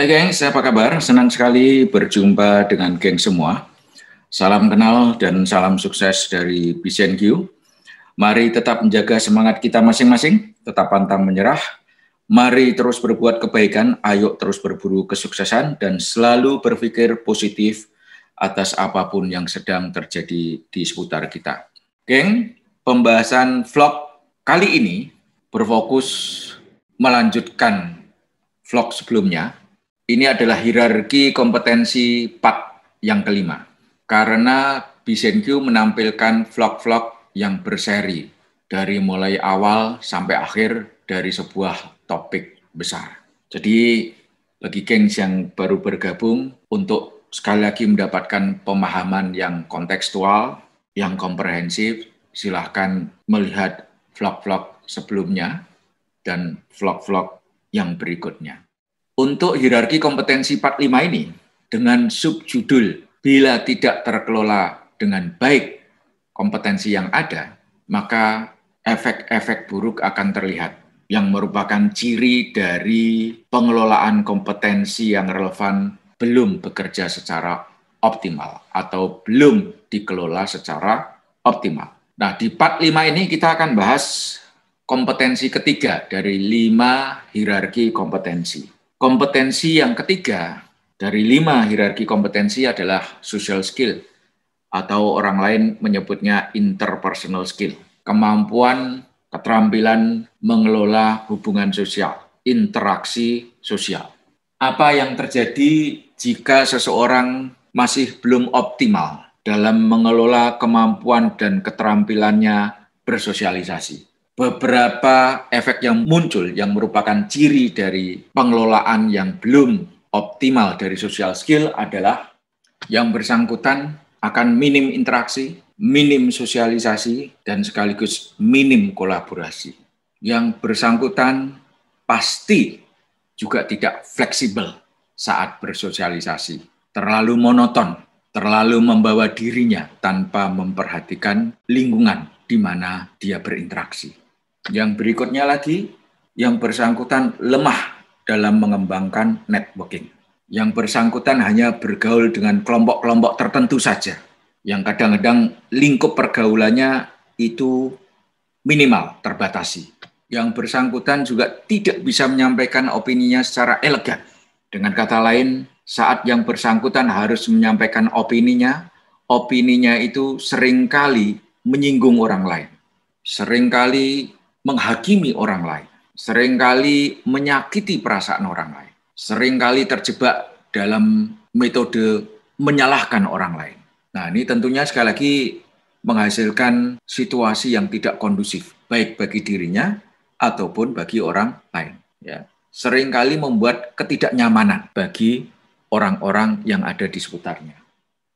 Hai gengs, apa kabar? Senang sekali berjumpa dengan geng semua. Salam kenal dan salam sukses dari BCNQ. Mari tetap menjaga semangat kita masing-masing, tetap pantang menyerah. Mari terus berbuat kebaikan, ayo terus berburu kesuksesan, dan selalu berpikir positif atas apapun yang sedang terjadi di seputar kita. Geng, pembahasan vlog kali ini berfokus melanjutkan vlog sebelumnya. Ini adalah hierarki kompetensi part yang kelima. Karena BCNQ menampilkan vlog-vlog yang berseri dari mulai awal sampai akhir dari sebuah topik besar. Jadi bagi gengs yang baru bergabung, untuk sekali lagi mendapatkan pemahaman yang kontekstual, yang komprehensif, silahkan melihat vlog-vlog sebelumnya dan vlog-vlog yang berikutnya. Untuk hierarki kompetensi part 5 ini, dengan subjudul bila tidak terkelola dengan baik kompetensi yang ada, maka efek-efek buruk akan terlihat, yang merupakan ciri dari pengelolaan kompetensi yang relevan belum bekerja secara optimal atau belum dikelola secara optimal. Nah, di part 5 ini kita akan bahas kompetensi ketiga dari 5 hierarki kompetensi. Kompetensi yang ketiga dari 5 hierarki kompetensi adalah social skill, atau orang lain menyebutnya interpersonal skill. Kemampuan, keterampilan mengelola hubungan sosial, interaksi sosial. Apa yang terjadi jika seseorang masih belum optimal dalam mengelola kemampuan dan keterampilannya bersosialisasi? Beberapa efek yang muncul yang merupakan ciri dari pengelolaan yang belum optimal dari social skill adalah yang bersangkutan akan minim interaksi, minim sosialisasi, dan sekaligus minim kolaborasi. Yang bersangkutan pasti juga tidak fleksibel saat bersosialisasi, terlalu monoton, terlalu membawa dirinya tanpa memperhatikan lingkungan di mana dia berinteraksi. Yang berikutnya lagi, yang bersangkutan lemah dalam mengembangkan networking. Yang bersangkutan hanya bergaul dengan kelompok-kelompok tertentu saja, yang kadang-kadang lingkup pergaulannya itu minimal, terbatasi. Yang bersangkutan juga tidak bisa menyampaikan opininya secara elegan. Dengan kata lain, saat yang bersangkutan harus menyampaikan opininya itu seringkali menyinggung orang lain, seringkali menghakimi orang lain, seringkali menyakiti perasaan orang lain, seringkali terjebak dalam metode menyalahkan orang lain. Nah, ini tentunya sekali lagi menghasilkan situasi yang tidak kondusif, baik bagi dirinya ataupun bagi orang lain. Ya, seringkali membuat ketidaknyamanan bagi orang-orang yang ada di sekitarnya.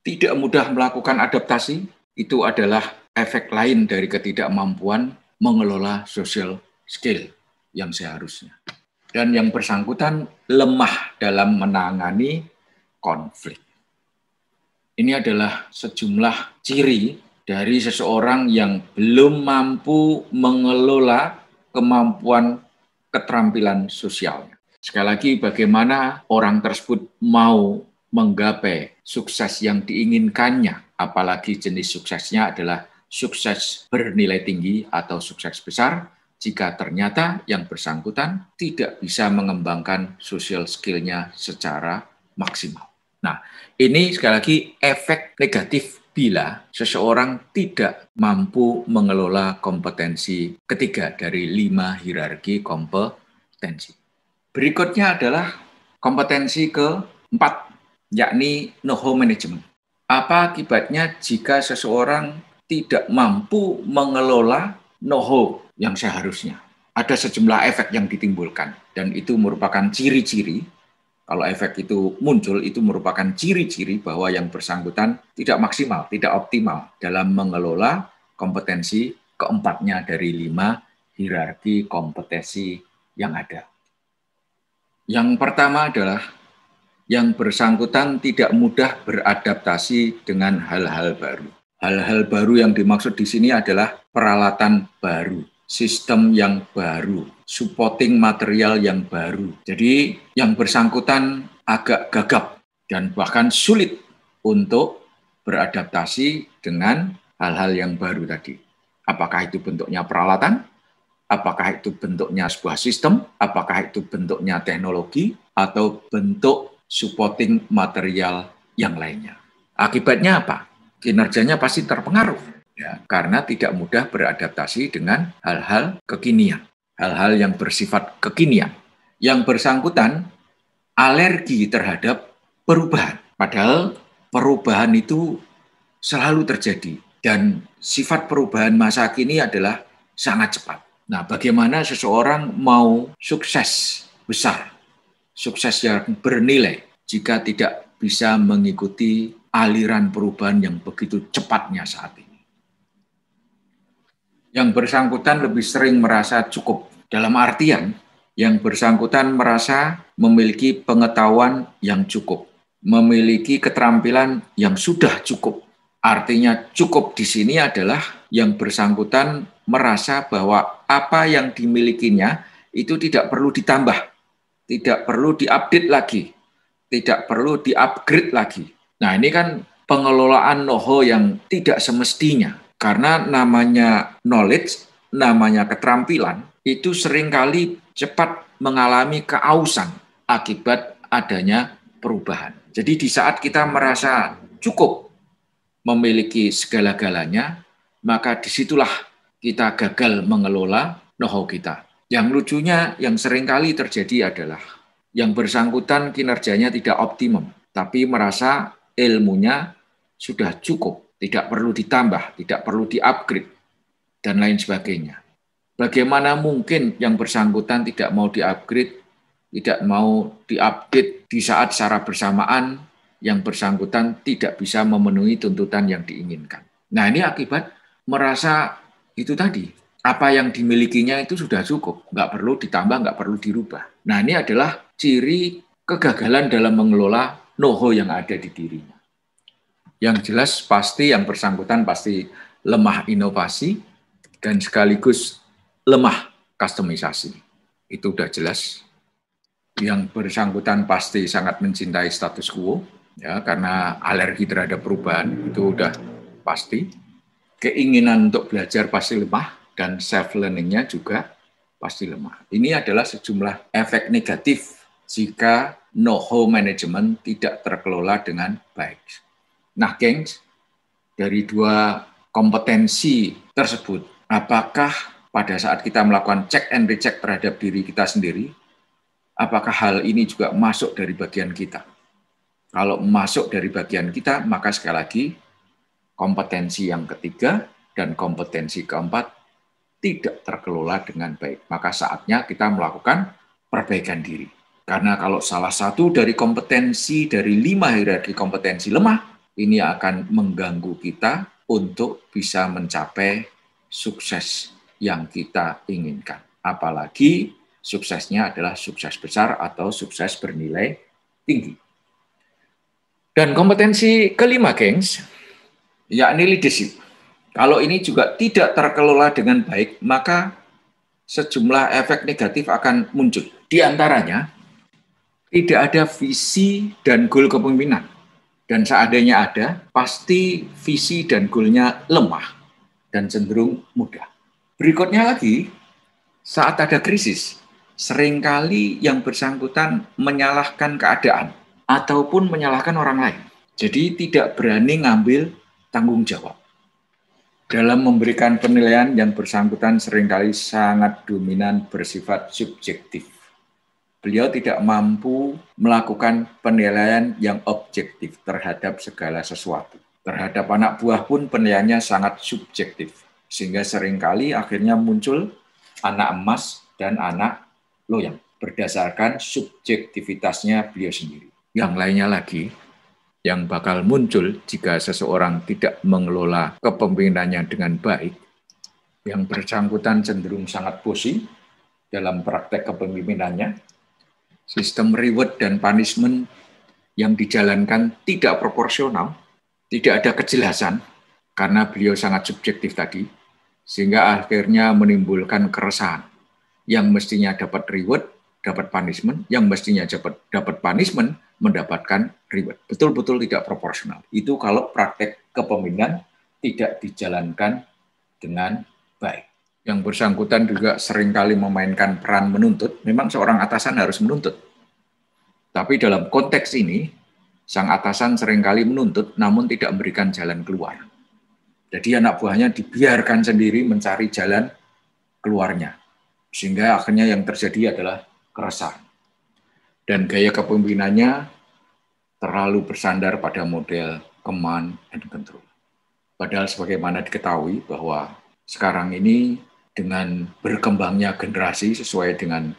Tidak mudah melakukan adaptasi, itu adalah efek lain dari ketidakmampuan mengelola social skill yang seharusnya. Dan yang bersangkutan lemah dalam menangani konflik. Ini adalah sejumlah ciri dari seseorang yang belum mampu mengelola kemampuan keterampilan sosialnya. Sekali lagi, bagaimana orang tersebut mau menggapai sukses yang diinginkannya, apalagi jenis suksesnya adalah sukses bernilai tinggi atau sukses besar, jika ternyata yang bersangkutan tidak bisa mengembangkan social skill-nya secara maksimal. Nah, ini sekali lagi efek negatif bila seseorang tidak mampu mengelola kompetensi ketiga dari 5 hierarki kompetensi. Berikutnya adalah kompetensi keempat, yakni know-how management. Apa akibatnya jika seseorang tidak mampu mengelola know-how yang seharusnya? Ada sejumlah efek yang ditimbulkan, dan itu merupakan ciri-ciri. Kalau efek itu muncul, itu merupakan ciri-ciri bahwa yang bersangkutan tidak maksimal, tidak optimal dalam mengelola kompetensi keempatnya dari 5 hierarki kompetensi yang ada. Yang pertama adalah yang bersangkutan tidak mudah beradaptasi dengan hal-hal baru. Hal-hal baru yang dimaksud di sini adalah peralatan baru, sistem yang baru, supporting material yang baru. Jadi yang bersangkutan agak gagap dan bahkan sulit untuk beradaptasi dengan hal-hal yang baru tadi. Apakah itu bentuknya peralatan, apakah itu bentuknya sebuah sistem, apakah itu bentuknya teknologi, atau bentuk supporting material yang lainnya. Akibatnya apa? Kinerjanya pasti terpengaruh, ya, karena tidak mudah beradaptasi dengan hal-hal kekinian, hal-hal yang bersifat kekinian. Yang bersangkutan alergi terhadap perubahan. Padahal perubahan itu selalu terjadi dan sifat perubahan masa kini adalah sangat cepat. Nah, bagaimana seseorang mau sukses besar, sukses yang bernilai jika tidak bisa mengikuti aliran perubahan yang begitu cepatnya saat ini? Yang bersangkutan lebih sering merasa cukup, dalam artian yang bersangkutan merasa memiliki pengetahuan yang cukup, memiliki keterampilan yang sudah cukup. Artinya cukup di sini adalah yang bersangkutan merasa bahwa apa yang dimilikinya itu tidak perlu ditambah, tidak perlu diupdate lagi, tidak perlu di-upgrade lagi. Nah, ini kan pengelolaan know-how yang tidak semestinya. Karena namanya knowledge, namanya keterampilan, itu seringkali cepat mengalami keausan akibat adanya perubahan. Jadi di saat kita merasa cukup memiliki segala-galanya, maka disitulah kita gagal mengelola know-how kita. Yang lucunya, yang seringkali terjadi adalah yang bersangkutan kinerjanya tidak optimum, tapi merasa ilmunya sudah cukup, tidak perlu ditambah, tidak perlu di-upgrade, dan lain sebagainya. Bagaimana mungkin yang bersangkutan tidak mau di-upgrade, tidak mau di-update di saat secara bersamaan yang bersangkutan tidak bisa memenuhi tuntutan yang diinginkan. Nah, ini akibat merasa itu tadi, apa yang dimilikinya itu sudah cukup, nggak perlu ditambah, nggak perlu dirubah. Nah, ini adalah ciri kegagalan dalam mengelola know-how yang ada di dirinya. Yang jelas pasti yang bersangkutan pasti lemah inovasi dan sekaligus lemah kustomisasi. Itu udah jelas. Yang bersangkutan pasti sangat mencintai status quo, ya, karena alergi terhadap perubahan itu udah pasti. Keinginan untuk belajar pasti lemah dan self learning-nya juga pasti lemah. Ini adalah sejumlah efek negatif jika know-how management tidak terkelola dengan baik. Nah, gengs, dari dua kompetensi tersebut, apakah pada saat kita melakukan check and recheck terhadap diri kita sendiri, apakah hal ini juga masuk dari bagian kita? Kalau masuk dari bagian kita, maka sekali lagi, kompetensi yang ketiga dan kompetensi keempat tidak terkelola dengan baik. Maka saatnya kita melakukan perbaikan diri. Karena kalau salah satu dari kompetensi dari 5 hierarki kompetensi lemah, ini akan mengganggu kita untuk bisa mencapai sukses yang kita inginkan. Apalagi suksesnya adalah sukses besar atau sukses bernilai tinggi. Dan kompetensi kelima, gengs, yakni leadership. Kalau ini juga tidak terkelola dengan baik, maka sejumlah efek negatif akan muncul. Di antaranya, tidak ada visi dan goal kepemimpinan. Dan seandainya ada, pasti visi dan goalnya lemah dan cenderung mudah. Berikutnya lagi, saat ada krisis, seringkali yang bersangkutan menyalahkan keadaan ataupun menyalahkan orang lain. Jadi tidak berani ngambil tanggung jawab. Dalam memberikan penilaian, yang bersangkutan seringkali sangat dominan bersifat subjektif. Beliau tidak mampu melakukan penilaian yang objektif terhadap segala sesuatu. Terhadap anak buah pun penilaiannya sangat subjektif. Sehingga seringkali akhirnya muncul anak emas dan anak loyang berdasarkan subjektivitasnya beliau sendiri. Yang lainnya lagi, yang bakal muncul jika seseorang tidak mengelola kepemimpinannya dengan baik, yang bersangkutan cenderung sangat pusing dalam praktek kepemimpinannya, sistem reward dan punishment yang dijalankan tidak proporsional, tidak ada kejelasan, karena beliau sangat subjektif tadi, sehingga akhirnya menimbulkan keresahan. Yang mestinya dapat reward, dapat punishment, yang mestinya dapat punishment mendapatkan reward. Betul-betul tidak proporsional. Itu kalau praktek kepemimpinan tidak dijalankan dengan baik. Yang bersangkutan juga seringkali memainkan peran menuntut. Memang seorang atasan harus menuntut. Tapi dalam konteks ini, sang atasan seringkali menuntut namun tidak memberikan jalan keluar. Jadi anak buahnya dibiarkan sendiri mencari jalan keluarnya. Sehingga akhirnya yang terjadi adalah keresahan. Dan gaya kepemimpinannya terlalu bersandar pada model command and control. Padahal sebagaimana diketahui bahwa sekarang ini dengan berkembangnya generasi sesuai dengan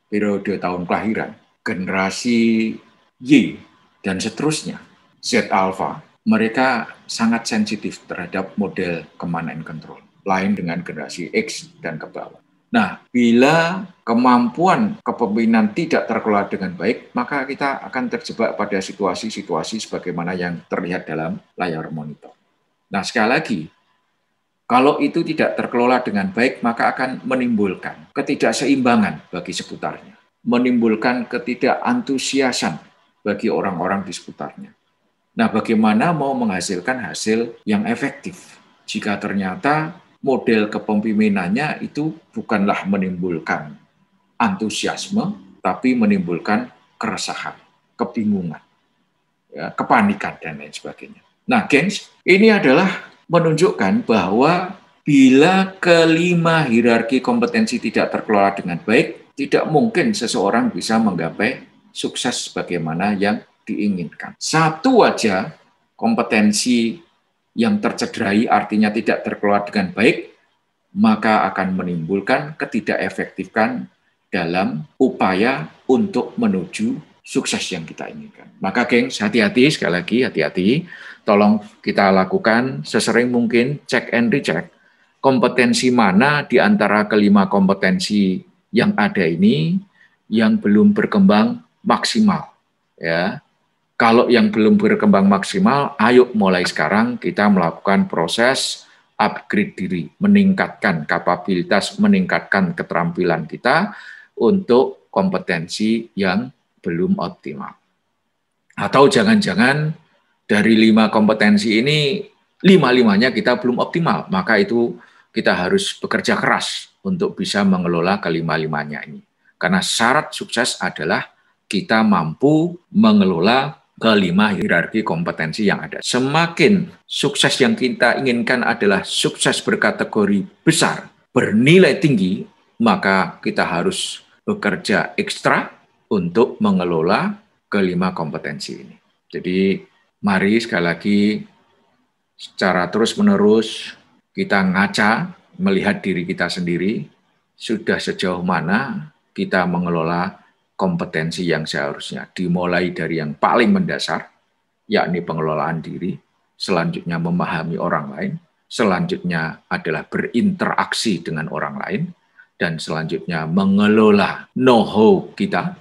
periode tahun kelahiran, generasi Y dan seterusnya, Z Alpha, mereka sangat sensitif terhadap model command and control, lain dengan generasi X dan ke bawah. Nah, bila kemampuan kepemimpinan tidak terkelola dengan baik, maka kita akan terjebak pada situasi-situasi sebagaimana yang terlihat dalam layar monitor. Nah, sekali lagi, kalau itu tidak terkelola dengan baik, maka akan menimbulkan ketidakseimbangan bagi seputarnya, menimbulkan ketidakantusiasan bagi orang-orang di seputarnya. Nah, bagaimana mau menghasilkan hasil yang efektif jika ternyata model kepemimpinannya itu bukanlah menimbulkan antusiasme, tapi menimbulkan keresahan, kebingungan, ya, kepanikan, dan lain sebagainya. Nah, gengs, ini adalah menunjukkan bahwa bila kelima hierarki kompetensi tidak terkelola dengan baik, tidak mungkin seseorang bisa menggapai sukses sebagaimana yang diinginkan. Satu aja kompetensi yang tercederai artinya tidak terkelola dengan baik, maka akan menimbulkan ketidakefektifan dalam upaya untuk menuju sukses yang kita inginkan. Maka gengs, hati-hati, sekali lagi hati-hati, tolong kita lakukan sesering mungkin cek and recheck kompetensi mana di antara kelima kompetensi yang ada ini yang belum berkembang maksimal, ya. Kalau yang belum berkembang maksimal, ayo mulai sekarang kita melakukan proses upgrade diri, meningkatkan kapabilitas, meningkatkan keterampilan kita untuk kompetensi yang belum optimal. Atau jangan-jangan dari 5 kompetensi ini, 5-5-nya kita belum optimal, maka itu kita harus bekerja keras untuk bisa mengelola kelima-limanya ini. Karena syarat sukses adalah kita mampu mengelola kelima hierarki kompetensi yang ada. Semakin sukses yang kita inginkan adalah sukses berkategori besar, bernilai tinggi, maka kita harus bekerja ekstra untuk mengelola kelima kompetensi ini. Jadi mari sekali lagi secara terus-menerus kita ngaca, melihat diri kita sendiri, sudah sejauh mana kita mengelola kompetensi yang seharusnya, dimulai dari yang paling mendasar, yakni pengelolaan diri, selanjutnya memahami orang lain, selanjutnya adalah berinteraksi dengan orang lain, dan selanjutnya mengelola know-how kita,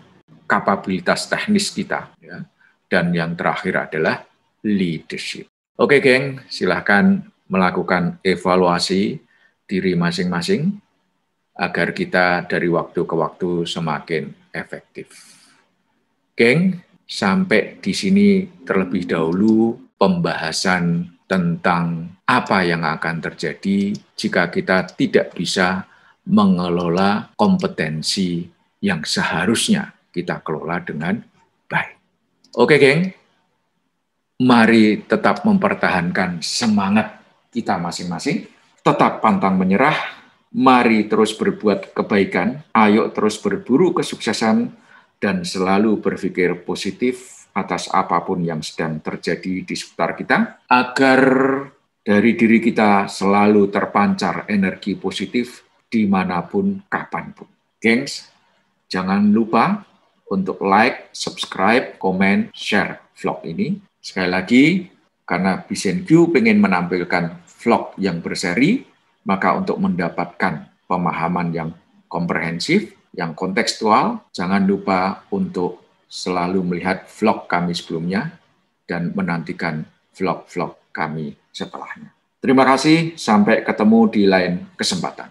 kapabilitas teknis kita, ya. Dan yang terakhir adalah leadership. Oke, geng, silahkan melakukan evaluasi diri masing-masing agar kita dari waktu ke waktu semakin efektif. Geng, sampai di sini terlebih dahulu pembahasan tentang apa yang akan terjadi jika kita tidak bisa mengelola kompetensi yang seharusnya kita kelola dengan baik. Oke, geng, mari tetap mempertahankan semangat kita masing-masing, tetap pantang menyerah. Mari terus berbuat kebaikan, ayo terus berburu kesuksesan, dan selalu berpikir positif atas apapun yang sedang terjadi di sekitar kita, agar dari diri kita selalu terpancar energi positif dimanapun, kapanpun. Gengs, jangan lupa untuk like, subscribe, komen, share vlog ini. Sekali lagi, karena BCNQ pengen menampilkan vlog yang berseri, maka untuk mendapatkan pemahaman yang komprehensif, yang kontekstual, jangan lupa untuk selalu melihat vlog kami sebelumnya dan menantikan vlog-vlog kami setelahnya. Terima kasih, sampai ketemu di lain kesempatan.